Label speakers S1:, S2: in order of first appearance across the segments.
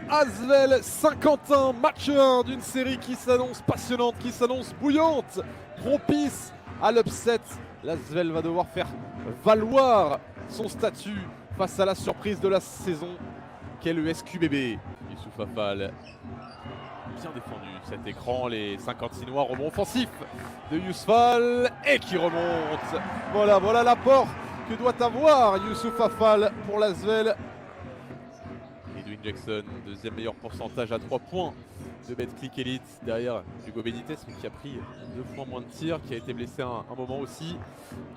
S1: Asvel Saint-Quentin, match 1 d'une série qui s'annonce passionnante, qui s'annonce bouillante, propice à l'upset. L'Asvel va devoir faire valoir son statut face à la surprise de la saison qu'est le SQBB. Youssouf Afal, bien défendu cet écran, les 56 noirs, rebond offensif de Youssouf et qui remonte. Voilà l'apport que doit avoir Youssouf Afal pour l'Asvel. Edwin Jackson, deuxième meilleur pourcentage à 3 points de Betclic Elite derrière Hugo Benitez, mais qui a pris 2 fois moins de tirs, qui a été blessé un moment aussi.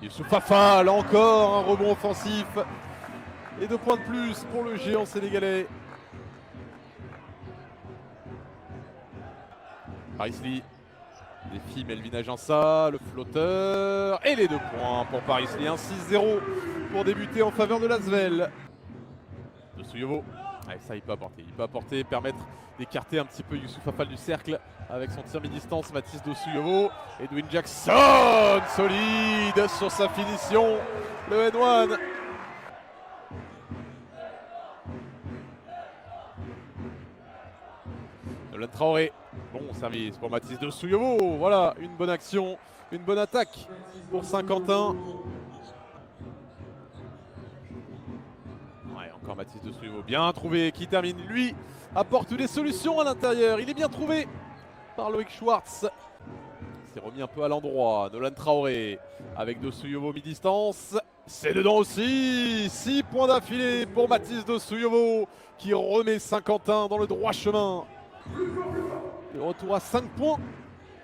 S1: Youssouf Afal, encore un rebond offensif et 2 points de plus pour le géant sénégalais. Paris Lee défie Melvin Agença, le flotteur et les 2 points pour Paris Lee, 1-6-0 pour débuter en faveur de l'Asvel. De Souyovo. Ouais, ça il peut apporter, permettre d'écarter un petit peu Youssouf Afal du cercle avec son tir mi-distance. Mathis Dossouyovo, Edwin Jackson, solide sur sa finition, le N1. Nolan Traoré, bon service pour Mathis Dossouyovo, voilà une bonne action, une bonne attaque pour Saint-Quentin. Encore Mathis Dossouyovo, bien trouvé, qui termine, lui, apporte des solutions à l'intérieur. Il est bien trouvé par Loïc Schwartz. Il s'est remis un peu à l'endroit. Nolan Traoré avec Dossouyovo mi-distance. C'est dedans aussi. 6 points d'affilée pour Mathis Dossouyovo qui remet Saint-Quentin dans le droit chemin. Le retour à 5 points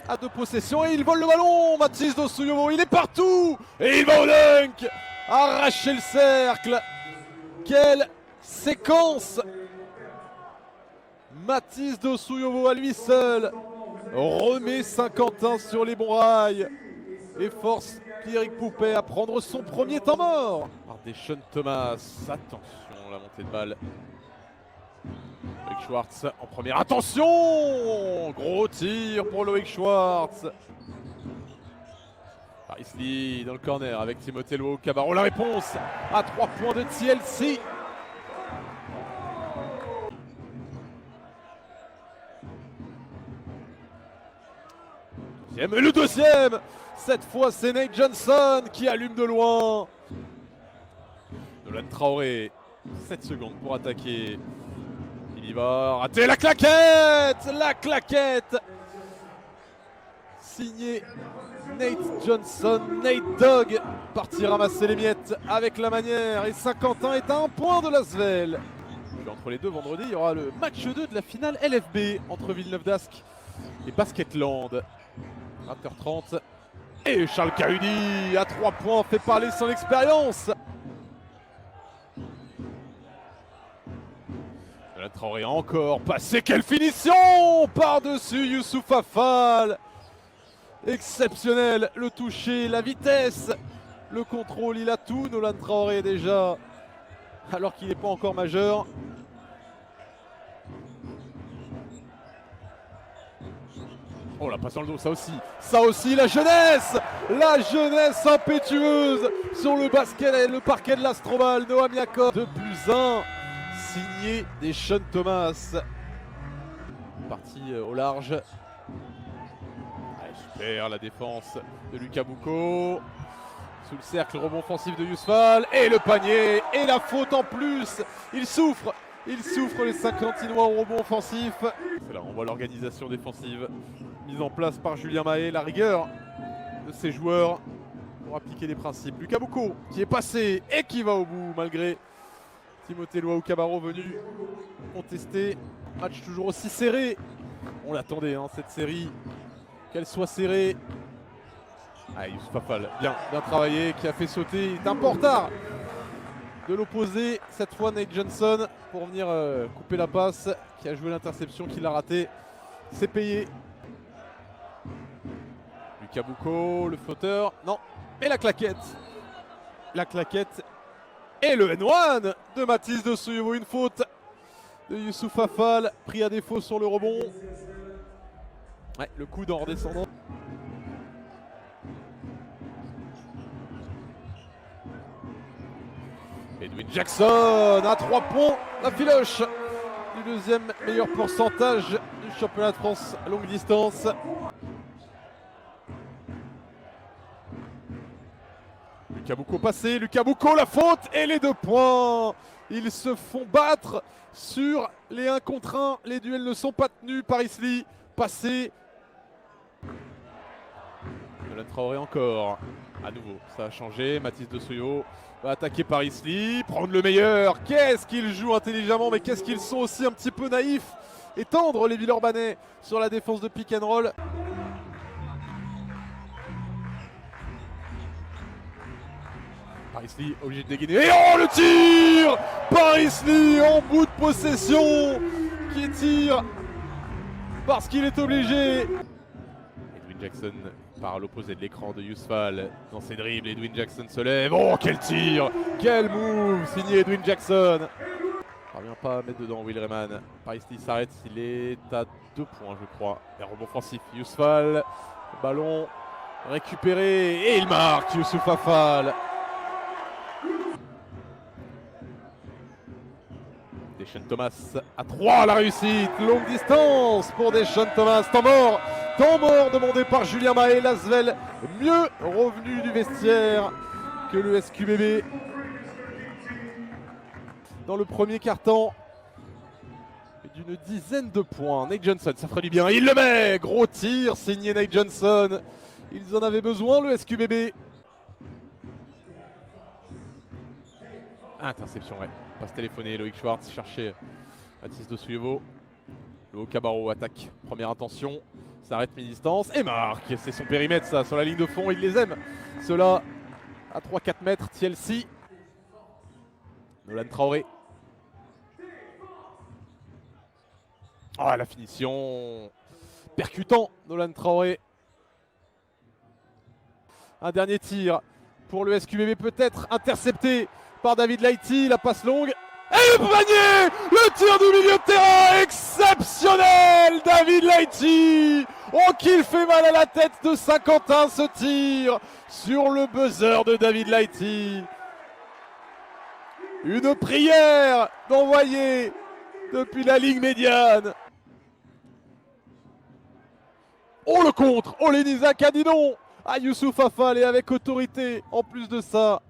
S1: à 2 possessions et il vole le ballon. Mathis Dossouyovo, il est partout et il va au dunk. Arracher le cercle. Quelle séquence! Mathis Dossouyovo à lui seul remet Saint-Quentin sur les bons rails et force Pierrick Poupet à prendre son premier temps mort. Par Deshaun Thomas, attention la montée de balle. Loïc Schwartz en première, attention! Gros tir pour Loïc Schwartz. Paris Lee dans le corner avec Timothée Luau Cabarro. La réponse à 3 points de TLC. Et le deuxième, cette fois c'est Nate Johnson qui allume de loin. Nolan Traoré, 7 secondes pour attaquer. Il y va, rater la claquette. La claquette signé Nate Johnson, Nate Dogg, parti ramasser les miettes avec la manière. Et Saint-Quentin est à 1 point de l'Asvel. Puis entre les deux, vendredi, il y aura le match 2 de la finale LFB entre Villeneuve d'Ascq et Basketland. 20h30. Et Charles Kahudi à 3 points fait parler son expérience. La Traoré encore passé, quelle finition par-dessus Youssouf Afal. Exceptionnel, le toucher, la vitesse, le contrôle, il a tout Nolan Traoré déjà, alors qu'il n'est pas encore majeur. Oh la passe dans le dos, ça aussi la jeunesse impétueuse sur le basket, le parquet de l'Astrobal. Noam Yacob, 2+1, signé Deshaun Thomas. Parti au large. Super la défense de Lucas Boucaud. Sous le cercle, rebond offensif de Youssouf et le panier et la faute en plus. Il souffre les 50inois au rebond offensif. C'est là, on voit l'organisation défensive mise en place par Julien Mahé, la rigueur de ses joueurs pour appliquer les principes. Lucas Boucaud qui est passé et qui va au bout malgré Timothée Luau Cabarro venu contester. Match toujours aussi serré. On l'attendait cette série, qu'elle soit serrée. Ah, Youssouf Afal, bien travaillé, qui a fait sauter, il est un peu en retard de l'opposé. Cette fois Nate Johnson pour venir couper la passe, qui a joué l'interception, qui l'a raté. C'est payé. Lucas Boucaud, le flotteur, non, et la claquette. La claquette et le N1 de Mathis Dossouyovo, une faute de Youssouf Afal, pris à défaut sur le rebond. Ouais, le coude en redescendant. Edwin Jackson à 3 points, la filoche du deuxième meilleur pourcentage du championnat de France longue distance. Lucas Boucaud passé, Lucas Boucaud la faute et les 2 points. Ils se font battre sur les 1 contre 1. Les duels ne sont pas tenus. Paris Lee passé. Nolan Traoré encore. À nouveau, ça a changé. Mathis Desoyo va attaquer Paris Lee, prendre le meilleur. Qu'est-ce qu'ils jouent intelligemment, mais qu'est-ce qu'ils sont aussi un petit peu naïfs et tendres, les Villeurbanais, sur la défense de pick and roll. Paris Lee obligé de dégainer. Et oh, le tir! Paris Lee en bout de possession qui tire parce qu'il est obligé. Edwin Jackson par l'opposé de l'écran de Yousfal dans ses dribbles. Edwin Jackson se lève. Oh, quel tir! Quel move signé Edwin Jackson. Il parvient pas à mettre dedans Will Rayman. Paris Lee s'arrête, il est à 2 points je crois. Et rebond offensif. Yousfal, ballon récupéré et il marque Youssouf Affal. Deshaun Thomas à 3, la réussite, longue distance pour Deshaun Thomas. Temps mort demandé par Julien Mahé. L'Asvel mieux revenu du vestiaire que le SQBB dans le premier quart-temps. D'une dizaine de points. Nate Johnson, ça ferait du bien. Il le met, gros tir signé Nate Johnson. Ils en avaient besoin, le SQBB. Interception, ouais. Passe téléphoné, Loïc Schwartz cherchait Mathis Desoyo. Le Cabarro attaque, première intention, s'arrête mi-distance et marque. C'est son périmètre ça, sur la ligne de fond, il les aime. Cela à 3-4 mètres, Chelsea. Nolan Traoré. Ah, la finition percutant, Nolan Traoré. Un dernier tir pour le SQBB, peut-être intercepté par David Laïti, la passe longue. Et le panier! Le tir du milieu de terrain exceptionnel! David Laïti! Oh, qu'il fait mal à la tête de Saint-Quentin ce tir sur le buzzer de David Laïti. Une prière d'envoyer depuis la ligne médiane. Oh, le contre! Oh, l'Enisa a dit non à Youssouf Affal et avec autorité en plus de ça.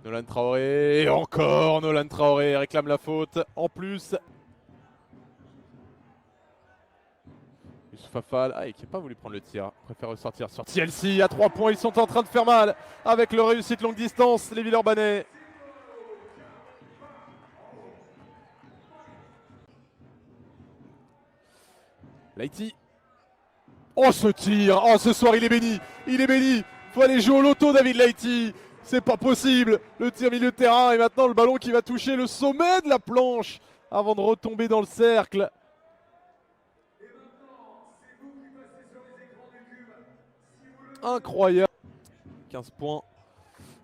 S1: Nolan Traoré, et encore Nolan Traoré réclame la faute. En plus, Youssouf Affal, qui n'a pas voulu prendre le tir, préfère ressortir sur Chelsea à 3 points. Ils sont en train de faire mal avec leur réussite longue distance, les Villeurbanais. Laïti. Oh, ce tir! Oh, ce soir il est béni! Il est béni! Faut aller jouer au loto, David Laïti! C'est pas possible! Le tir milieu de terrain et maintenant le ballon qui va toucher le sommet de la planche avant de retomber dans le cercle. Incroyable! 15 points,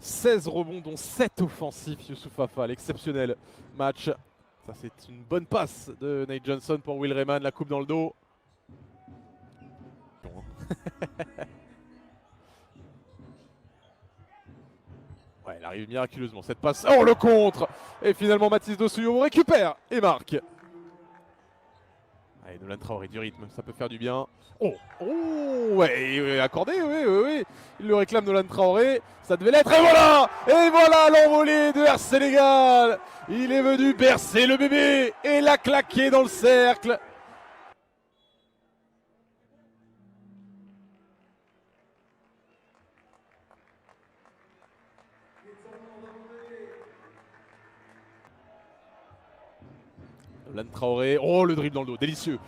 S1: 16 rebonds dont 7 offensifs. Youssouf Affal, exceptionnel match. Ça, c'est une bonne passe de Nate Johnson pour Will Rayman, la coupe dans le dos. Ouais, elle arrive miraculeusement cette passe. Oh, le contre! Et finalement Mathis Desoyo récupère et marque. Allez, Nolan Traoré du rythme, ça peut faire du bien. Oh, ouais, accordé, oui. Il le réclame, Nolan Traoré. Ça devait l'être, et voilà l'envolée de Air Sénégal. Il est venu bercer le bébé et l'a claqué dans le cercle. Nolan Traoré, oh, le dribble dans le dos, délicieux,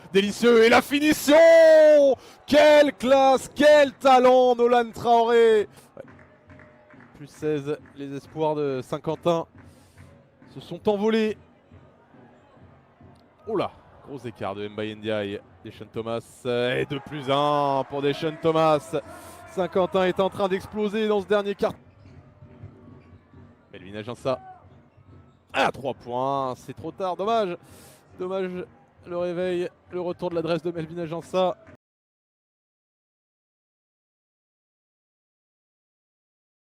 S1: et la finition! Quelle classe, quel talent, Nolan Traoré! Ouais. Plus 16, les espoirs de Saint-Quentin se sont envolés. Oh là, gros écart de Mbaye Ndiaye, Deshaun Thomas, et 2+1 pour Deshaun Thomas. Saint-Quentin est en train d'exploser dans ce dernier quart. Melvin Aginsa, à 3 points, c'est trop tard, dommage le réveil, le retour de l'adresse de Melvin Agença.